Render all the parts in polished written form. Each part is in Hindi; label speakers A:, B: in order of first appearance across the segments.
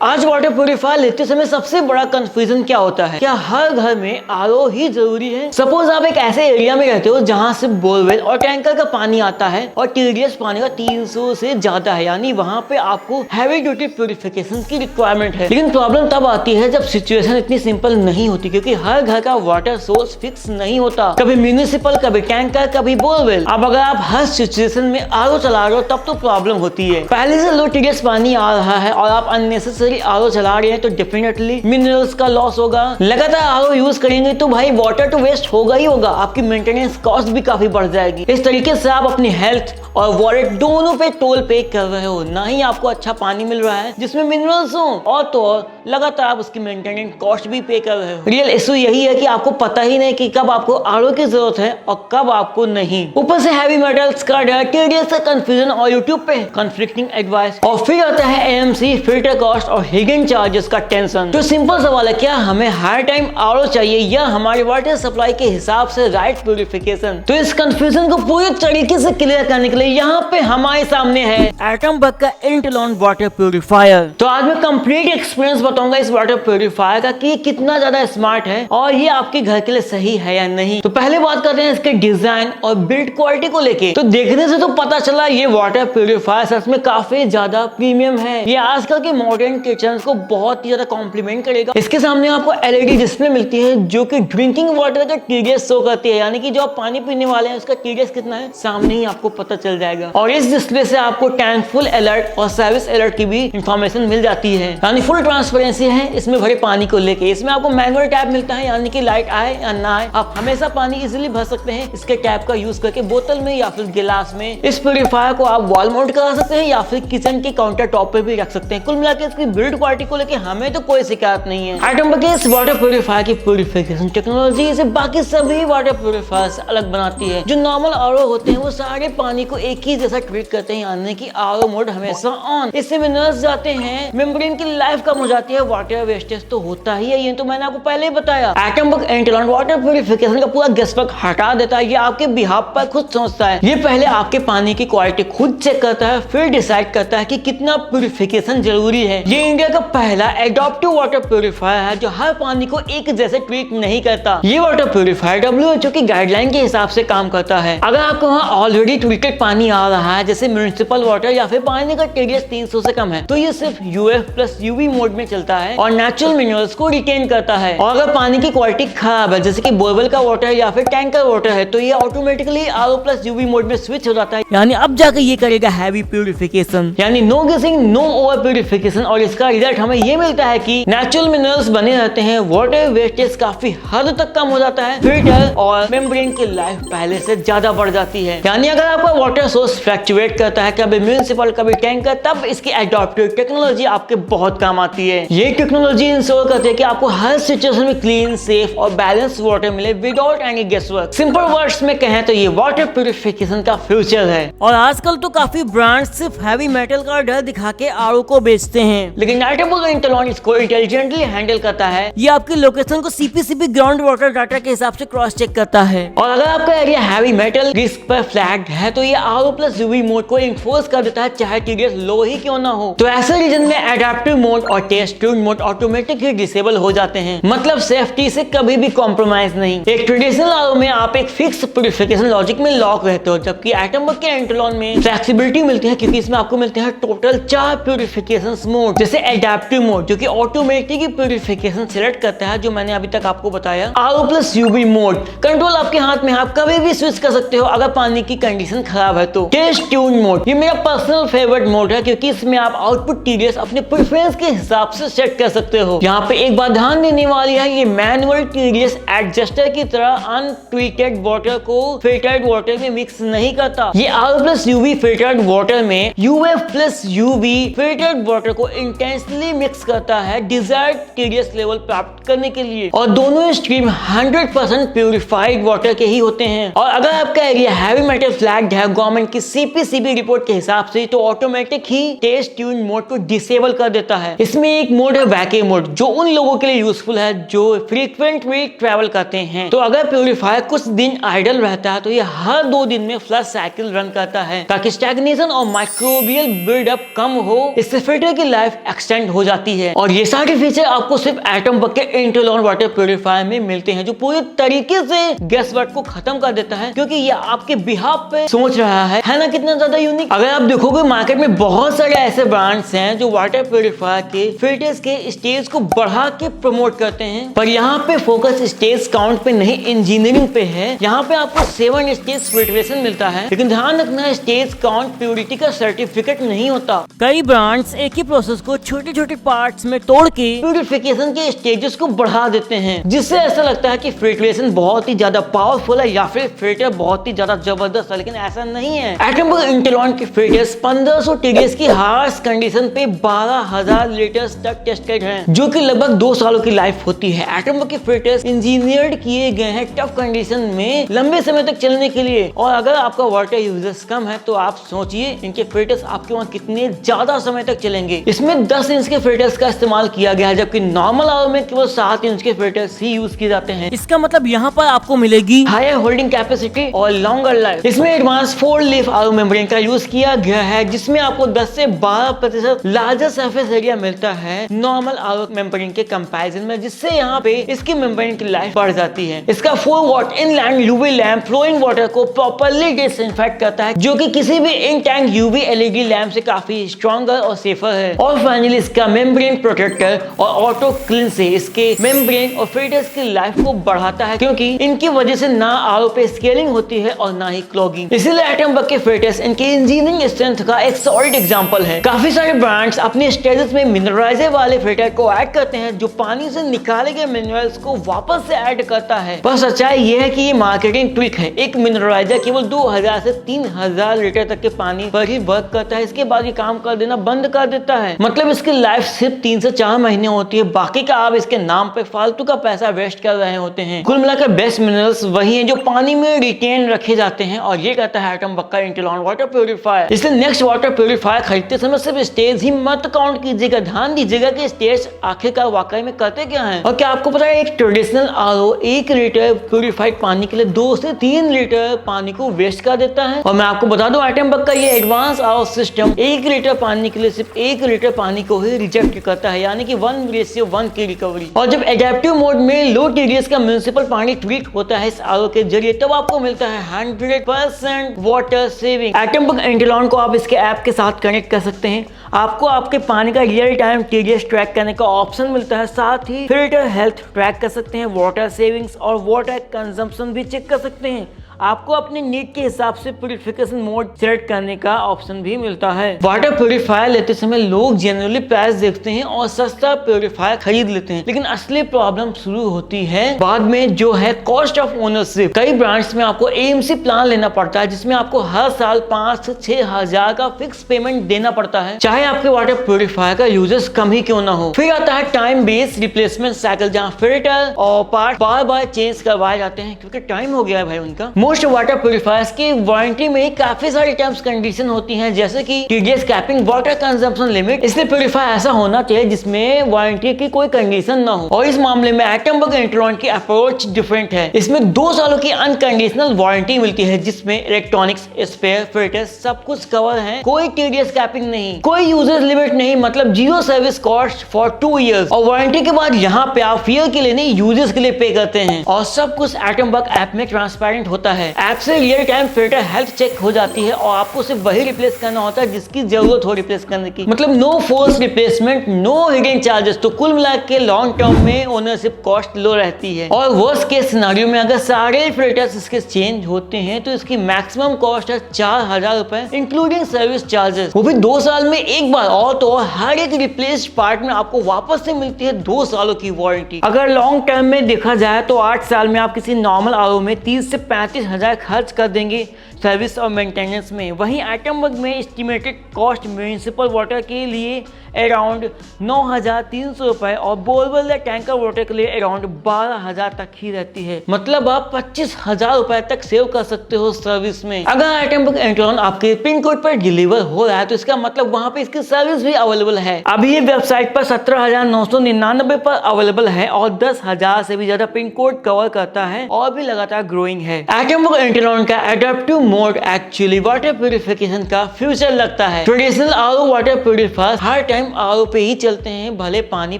A: आज वाटर प्यूरिफायर लेते समय सबसे बड़ा कंफ्यूजन क्या होता है? क्या हर घर में आरओ ही जरूरी है? सपोज आप एक ऐसे एरिया में रहते हो जहां से बोरवेल और टैंकर का पानी आता है और टीडीएस पानी का 300 से ज्यादा है, यानी वहां पे आपको हैवी ड्यूटी प्यूरिफिकेशन की रिक्वायरमेंट है। लेकिन प्रॉब्लम तब आती है जब सिचुएशन इतनी सिंपल नहीं होती, क्योंकि हर घर का वाटर सोर्स फिक्स नहीं होता। कभी म्यूनिसिपल, कभी टैंकर, कभी बोरवेल। अब अगर आप हर सिचुएशन में आरओ चला रहे हो तब तो प्रॉब्लम होती है। पहले से लो टीडीएस पानी आ रहा है और आप अननेसेसरी आरओ चला रहे हैं तो डेफिनेटली मिनरल्स का लॉस होगा। लगातार आरओ यूज करेंगे तो भाई वाटर तो वेस्ट होगा ही होगा, आपकी मेंटेनेंस कॉस्ट भी काफी बढ़ जाएगी। इस तरीके से आप अपनी हेल्थ और वाटर दोनों पे टोल पे कर रहे हो। ना ही आपको अच्छा पानी मिल रहा है जिसमें मिनरल्स हो, और तो और लगातार आप उसकी मेंटेनेंस कॉस्ट भी पे कर रहे हो। रियल इशू यही है कि आपको पता ही नहीं कि कब आपको आरओ की जरूरत है और कब आपको नहीं। ऊपर से हैवी मेटल्स का डर, टीडीएस का कंफ्यूजन और यूट्यूब पे कॉन्फ्लिक्टिंग एडवाइस, और फिर आता है एएमसी, फिल्टर कॉस्ट और हिडन चार्जेस का टेंशन। तो सिंपल सवाल है, क्या हमें हर टाइम आरओ चाहिए या हमारे वाटर सप्लाई के हिसाब से राइट प्यूरिफिकेशन? तो इस कंफ्यूजन को पूरी तरीके से क्लियर करने के लिए यहाँ पे हमारे सामने है एटम बग का इंटेलॉन वाटर प्यूरिफायर। तो आज मैं कंप्लीट एक्सपीरियंस बताऊंगा इस वाटर प्यूरिफायर का कि ये कितना ज्यादा स्मार्ट है और ये आपके घर के लिए सही है या नहीं। तो पहले बात करते हैं इसके डिजाइन और बिल्ड क्वालिटी को लेके। तो देखने से तो पता चला ये वाटर प्यूरिफायर सच में काफी ज्यादा प्रीमियम है। ये आजकल के मॉडर्न किचन को बहुत ही ज्यादा कॉम्प्लीमेंट करेगा। इसके सामने आपको एलईडी डिस्प्ले मिलती है जो कि ड्रिंकिंग वाटर का टीडीएस शो करती है, यानी कि जो आप पानी पीने वाले हैं उसका टीडीएस कितना है सामने ही आपको पता चल जाएगा। और इस डिस्प्ले से आपको टैंक फुल अलर्ट और सर्विस अलर्ट की भी इंफॉर्मेशन मिल जाती है, यानी फुल ट्रांसपेरेंसी है इसमें भरे पानी को लेके। इसमें आपको मैनुअल टैप मिलता है, यानी कि लाइट आए या ना आए आप हमेशा पानी इजिली भर सकते हैं इसके टैप का यूज करके, बोतल में या फिर गिलास में। इस प्यूरिफायर को आप वॉल माउंट करा सकते हैं या फिर किचन के काउंटर टॉप पे भी रख सकते हैं। कुल मिलाकर इसकी बिल्ड क्वालिटी को लेके हमें तो कोई शिकायत नहीं है। एटम बग के इस वाटर प्यूरिफायर की प्यूरिफिकेशन टेक्नोलॉजी इसे बाकी सभी वाटर प्यूरिफायर से अलग बनाती है। जो नॉर्मल आरओ होते हैं वो सारे पानी को एक ही जैसा ट्रीट करते हैं, यानी कि आरओ मोड हमेशा ऑन। इससे मिनरल्स जाते हैं, मेम्ब्रेन की लाइफ कम हो जाती है, वाटर वेस्टेज तो होता ही है, ये तो मैंने आपको पहले ही बताया। एटम बग इंटेलॉन वाटर प्यूरिफिकेशन का पूरा गेसवर्क हटा देता है, ये आपके बिहाफ पर खुद सोचता है। ये पहले आपके पानी की क्वालिटी खुद चेक करता है, फिर डिसाइड करता है कि कितना प्यूरिफिकेशन जरूरी है। ये इंडिया का पहला एडॉप्टिव वाटर प्यूरिफायर है जो हर पानी को एक जैसे ट्रीट नहीं करता। ये वाटर प्यूरिफायर WHO की गाइडलाइन के हिसाब से काम करता है। अगर आपको वहाँ ऑलरेडी ट्रीटेड पानी आ रहा है जैसे म्युनिसिपल वाटर या फिर पानी का टीडीएस 300 से कम है तो ये सिर्फ UF+UV मोड में चलता है और नेचुरल मिनरल्स को रिटेन करता है। और अगर पानी की क्वालिटी खराब है जैसे कि बोरवेल का वाटर या फिर टैंकर वाटर है तो ये ऑटोमेटिकली RO+UV मोड में स्विच हो जाता है, यानी अब जाकर ये करेगा हैवी प्यूरिफिकेशन, यानी नो गेसिंग, नो ओवर प्यूरिफिकेशन। और इसका रिजल्ट हमें ये मिलता है कि नेचुरल मिनरल्स बने रहते हैं, वाटर वेस्टेज काफी हद तक कम हो जाता है, फिल्टर और मेम्ब्रेन की लाइफ पहले से ज्यादा बढ़ जाती है। यानी अगर आपका वाटर सोर्स फ्लक्चुएट करता है, कभी म्युनिसिपल कभी टैंकर, तब इसकी एडॉप्टिव टेक्नोलॉजी आपके बहुत काम आती है। ये टेक्नोलॉजी इंश्योर करती है कि आपको हर सिचुएशन में क्लीन, सेफ और बैलेंस वाटर मिले विदाउट एनी गेसवर्क। सिंपल वर्ड्स में कहें तो ये वाटर प्यूरिफिकेशन का फ्यूचर है। और आजकल तो काफी ब्रांड्स सिर्फ हैवी मेटल का डर दिखा के आरओ को बेचते हैं, लेकिन एटम बग इंटेलॉन इसको इंटेलिजेंटली हैंडल करता है। ये आपकी लोकेशन को सीपीसीबी ग्राउंड वाटर डाटा के हिसाब से क्रॉस चेक करता है। और अगर आपका एरिया हैवी मेटल रिस्क पर फ्लैग्ड है तो ये RO+UV मोड को इन्फोर्स कर देता है, चाहे टीडीएस लो ही क्यों ना हो। तो ऐसे रीजन में एडेप्टिव मोड और टेस्ट ट्यून मोड ऑटोमेटिक ही डिसेबल हो जाते हैं, मतलब सेफ्टी से कभी भी कॉम्प्रोमाइज नहीं। एक ट्रेडिशनल आरओ में आप एक फिक्स प्यूरिफिकेशन लॉजिक में लॉक रहते हो, जबकि एटम बग के इंटेलॉन में फ्लेक्सिबिलिटी मिलती है, क्योंकि इसमें आपको मिलते हैं टोटल 4 प्यूरिफिकेशन मोड। जैसे एडेप्टिव मोड जो कि ऑटोमेटिक प्यूरिफिकेशन सिलेक्ट करता है, जो मैंने अभी तक आपको बताया। RO+UV मोड कंट्रोल आपके हाथ में, आप कभी भी स्विच कर सकते हो अगर पानी की कंडीशन खराब है तो। टेस्ट ट्यून मोड ये मेरा पर्सनल फेवरेट मोड है, क्योंकि इसमें आप आउटपुट टीडीएस अपने प्रेफरेंस के हिसाब से सेट कर सकते हो। यहाँ पे एक बात ध्यान देने वाली है, ये मैनुअल टीडीएस एडजस्टर की तरह अनट्रीटेड वाटर को फिल्टर्ड वाटर में मिक्स नहीं करता। ये RO+UV फिल्टर्ड वाटर में UF+UV फिल्टर्ड वाटर को इंटेंसली मिक्स करता है डिजायर्ड टीडीएस लेवल प्राप्त करने के लिए। और दोनों स्ट्रीम 100% प्यूरिफाइड वाटर के ही होते हैं। और अगर आपका एरिया हैवी मेटल फ्लैग्ड है गवर्नमेंट की सीपीसीबी रिपोर्ट के हिसाब से तो ऑटोमेटिक ही टेस्ट ट्यून मोड को डिसेबल कर देता है। इसमें एक मोड है वैक्यूम मोड, जो उन लोगों के लिए यूजफुल है जो फ्रीक्वेंटली ट्रैवल करते हैं। तो अगर प्यूरिफायर कुछ दिन आइडल रहता है तो ये हर 2 दिन में फ्लश साइकिल रन करता है ताकि स्टैग्नेशन और माइक्रोबियल बिल्डअप कम हो। इससे फिल्टर की लाइफ एक्सटेंड हो जाती है। और ये सारे फीचर आपको सिर्फ एटम बग के इंटेलॉन वाटर प्यूरिफायर में मिलते हैं, जो पूरी तरीके से गैस वर्क को खत्म कर देता है, क्योंकि ये आपके बिहाफ पे सोच रहा है ना। कितना ज्यादा यूनिक। अगर आप देखोगे मार्केट में बहुत सारे ऐसे ब्रांड्स हैं जो वाटर प्यूरिफायर के फिल्टर्स के स्टेज को बढ़ा के प्रमोट करते हैं, पर यहाँ पे फोकस स्टेज काउंट पे नहीं, इंजीनियरिंग पे है। यहाँ पे आपको 7 स्टेज फिल्ट्रेशन मिलता है, लेकिन ध्यान रखना स्टेज काउंट प्योरिटी का सर्टिफिकेट नहीं होता। कई ब्रांड्स एक ही प्रोसेस को छोटे छोटे पार्ट्स में तोड़ के प्यूरिफिकेशन के स्टेजेस को बढ़ा देते हैं, जिससे ऐसा लगता है कि फिल्ट्रेशन बहुत ही ज्यादा पावरफुल है या फिर फिल्टर बहुत ही ज्यादा जबरदस्त है, लेकिन ऐसा नहीं है। एटम बग इंटेलॉन के फिल्टर्स 1500 TDS की हार्श कंडीशन पे 12,000 लीटर्स तक टेस्टेड हैं, जो कि लगभग 2 सालों की लाइफ होती है। एटम बग के फिल्टर्स इंजीनियर्ड किए गए हैं टफ कंडीशन में लंबे समय तक चलने के लिए। और अगर आपका वाटर यूजेस कम है तो आप सोचिए इनके फिल्टर्स आपके वहाँ कितने ज्यादा समय तक चलेंगे। इसमें 10 इंच के फिल्टर्स का इस्तेमाल किया गया है, जबकि नॉर्मल आरओ में केवल 7 इंच के फिल्टर्स ही यूज किए जाते हैं। इसका मतलब यहाँ पर आपको मिलेगी हायर होल्डिंग कैपेसिटी और लॉन्गर लाइफ। इसमें एडवांस 4 लीफ आरओ मेम्ब्रेन का यूज किया गया है, जिसमें आपको 10 से 12% लार्जर सरफेस एरिया मिलता है नॉर्मल आरओ मेम्ब्रेन के कंपैरिजन में, जिससे यहाँ पे इसकी मेम्ब्रेन की लाइफ बढ़ जाती है। इसका 4 watt inland UV lamp flowing water को प्रॉपर्ली डिसइंफेक्ट करता है, जो कि किसी भी in tank UV LED lamp से काफी स्ट्रॉन्गर और सेफर है। और फाइनली इसका मेम्ब्रेन प्रोटेक्टर और ऑटो क्लीन से इसके मेम्ब्रेन और फिल्टर्स की लाइफ को बढ़ाता है, क्योंकि इनकी वजह से ना आरओ पे स्केलिंग होती है और ना ही क्लॉगिंग। इसीलिए एटम बग के फिल्टर्स इनके इंजीनियरिंग स्ट्रेंथ का एक सॉलिड एग्जांपल है। काफी सारे ब्रांड्स अपने स्टेजेस में मिनरलाइजर वाले फिल्टर को ऐड करते हैं, जो पानी से निकाले गए मिनरल्स को वापस से ऐड करता है। पर सच्चाई ये है कि ये मार्केटिंग ट्रिक है। एक मिनरलाइजर केवल 2000 से 3000 लीटर तक के पानी पर ही वर्क करता है, इसके बाद ये काम कर देना बंद कर देता है। मतलब इसकी लाइफ सिर्फ 3 से 4 महीने होती है, बाकी का आप इसके नाम पे फालतू का पैसा वेस्ट कर रहे होते हैं। कुल मिलाकर बेस्ट मिनरल्स वही हैं जो पानी में रिटेन रखे जाते हैं, और ये कहता है एटम बग का इंटेलॉन वाटर प्यूरिफायर। इसलिए नेक्स्ट वाटर प्यूरिफायर खरीदते समय सिर्फ स्टेज ही मत काउंट कीजिएगा, ध्यान दीजिएगा कि स्टेज आखिरकार वाकई में करते क्या है। और क्या आपको पता है एक ट्रेडिशनल आरओ 1 लीटर प्यूरिफाइड पानी के लिए 2 से 3 लीटर पानी को वेस्ट कर देता है। और मैं आपको बता दूं एटम बग का ये एडवांस आरओ सिस्टम 1 लीटर पानी के लिए सिर्फ 1 लीटर पानी को ही रिजेक्ट करता है, यानी कि 1:1 की रिकवरी। और जब एडेप्टिव मोड में लो टीडीएस का म्युनिसिपल पानी ट्रीट होता है इस आरओ के जरिए, तब आपको मिलता है 100% वाटर सेविंग। एटम बग इंटेलॉन को आप इसके ऐप के साथ कनेक्ट कर सकते हैं। आपको आपके पानी का रियल टाइम टीडीएस ट्रैक करने का ऑप्शन मिलता है, साथ ही फिल्टर हेल्थ ट्रैक कर सकते हैं, वाटर सेविंग्स और वाटर कंजम्पशन भी चेक कर सकते हैं। आपको अपने नीड के हिसाब से प्यूरिफिकेशन मोड सेलेक्ट करने का ऑप्शन भी मिलता है। वाटर प्यूरिफायर लेते समय लोग जनरली प्राइस देखते हैं और सस्ता प्यूरिफायर खरीद लेते हैं, लेकिन असली प्रॉब्लम शुरू होती है बाद में, जो है कॉस्ट ऑफ ओनरशिप। कई ब्रांड्स में आपको एएमसी प्लान लेना पड़ता है, जिसमें आपको हर साल 5 से 6 हजार का फिक्स पेमेंट देना पड़ता है, चाहे आपके वाटर प्यूरिफायर का यूजेस कम ही क्यों ना हो। फिर आता है टाइम बेस्ड रिप्लेसमेंट साइकिल, जहाँ फिल्टर और पार्ट बार बार चेंज करवाए जाते हैं, क्योंकि टाइम हो गया है भाई उनका। मोस्ट वाटर प्यूरिफायर्स की वारंटी में काफी सारी टर्म्स कंडीशन होती हैं, जैसे कि TDS capping, water consumption limit. इसलिए प्यूरिफायर ऐसा होना चाहिए जिसमें वारंटी की कोई कंडीशन ना हो, और इस मामले में एटम बग इंटेलॉन की अप्रोच डिफरेंट है। इसमें 2 सालों की अनकंडीशनल वारंटी मिलती है, जिसमें इलेक्ट्रॉनिक्स, स्पेयर, फिल्टर्स सब कुछ कवर है। कोई टीडीएस कैपिंग नहीं, कोई यूजर लिमिट नहीं, मतलब 0 सर्विस कॉस्ट फॉर 2 इयर्स। और वारंटी के बाद यहाँ पे आप फियर के लिए नहीं, यूजर्स के लिए पे करते हैं, और सब कुछ एटम बग ऐप में ट्रांसपेरेंट होता है। ऐप से real time filter health check हो जाती है, और आपको सिर्फ वही रिप्लेस करना होता है जिसकी जरूरत हो रिप्लेस करने की, मतलब no force replacement, no hidden charges. तो कुल मिला के लॉन्ग टर्म में ओनरशिप कॉस्ट लो रहती है। और वर्स्ट केस सिनेरियो में अगर सारे फिल्टर्स इसके चेंज होते हैं तो इसकी मैक्सिमम कॉस्ट है 4000 रुपए इंक्लूडिंग सर्विस चार्जेस, वो भी 2 साल में एक बार। और तो हर एक रिप्लेस्ड पार्ट में आपको वापस से मिलती है 2 सालों की वारंटी। अगर लॉन्ग टर्म में देखा जाए तो 8 साल में आप किसी नॉर्मल आरओ में 30 से 35 हजार खर्च कर देंगे सर्विस और मेंटेनेंस में। वहीं एटम बग में एस्टिमेटेड कॉस्ट म्युनिसिपल वाटर के लिए अराउंड 9300 रुपए और बोरवेल या टैंकर वाटर के लिए अराउंड 12000 तक ही रहती है। मतलब आप 25000 रुपए तक सेव कर सकते हो सर्विस में। अगर एटम बग इंटेलॉन आपके पिन कोड पर डिलीवर हो रहा है तो इसका मतलब वहां पे इसकी सर्विस भी अवेलेबल है। अभी ये वेबसाइट पर 17,999 पर अवेलेबल है और 10,000 से भी ज्यादा पिन कोड कवर करता है और भी लगातार ग्रोइंग है। एटम बग इंटेलॉन का adaptive mode actually water purification का फ्यूचर लगता है। ट्रेडिशनल आरओ वाटर प्यूरिफायर हर टाइम टाइम आरओ पे ही चलते हैं, भले पानी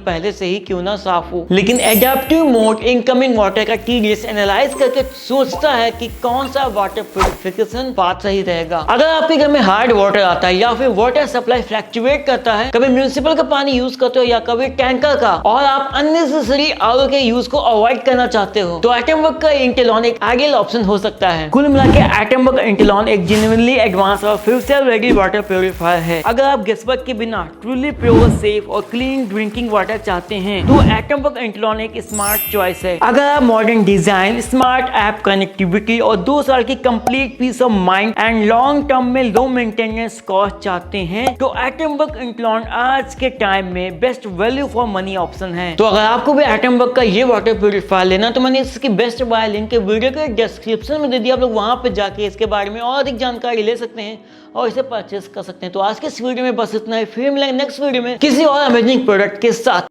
A: पहले से ही क्यों ना साफ हो। लेकिन एडेप्टिव मोड इनकमिंग वाटर का टीडीएस एनालाइज करके सोचता है कि कौन सा वाटर प्यूरिफिकेशन पाथ सही रहेगा। अगर आपके घर में हार्ड वाटर आता है या फिर वाटर सप्लाई फ्लक्चुएट करता है, कभी म्यूनिसिपल का पानी यूज करते हो या कभी टैंकर का, और आप अननेसेसरी आरओ के यूज को अवॉइड करना चाहते हो, तो एटमवर्क का इंटेलॉन एक आइडियल ऑप्शन हो सकता है। कुल मिलाकर एटमवर्क का इंटेलॉन एक जेन्युइनली एडवांस और फ्यूचर रेडी वाटर प्यूरिफायर है। अगर आप गेसवर्क के बिना ट्रूली प्योर, सेफ और क्लीन ड्रिंकिंग वाटर चाहते हैं तो एटमवर्क इंटेलॉन एक स्मार्ट चॉइस है। अगर आप modern design, smart app connectivity और 2 साल की complete peace of mind and long term में लो मेंटेनेंस कॉस्ट चाहते हैं तो एटमवर्क इंटेलॉन आज के टाइम में best value for money option है। तो अगर आपको भी एटमवर्क का ये वाटर प्यूरिफायर लेना तो मैंने इसकी बेस्ट बाय लिंक वीडियो के डिस्क्रिप्शन में दे दिया, आप लोग वहां पे जाके इसके बारे में और अधिक जानकारी ले सकते हैं और इसे परचेस कर सकते हैं। तो आज के इस वीडियो में बस इतना ही, फिर मिलेंगे नेक्स्ट वीडियो में किसी और अमेजिंग प्रोडक्ट के साथ।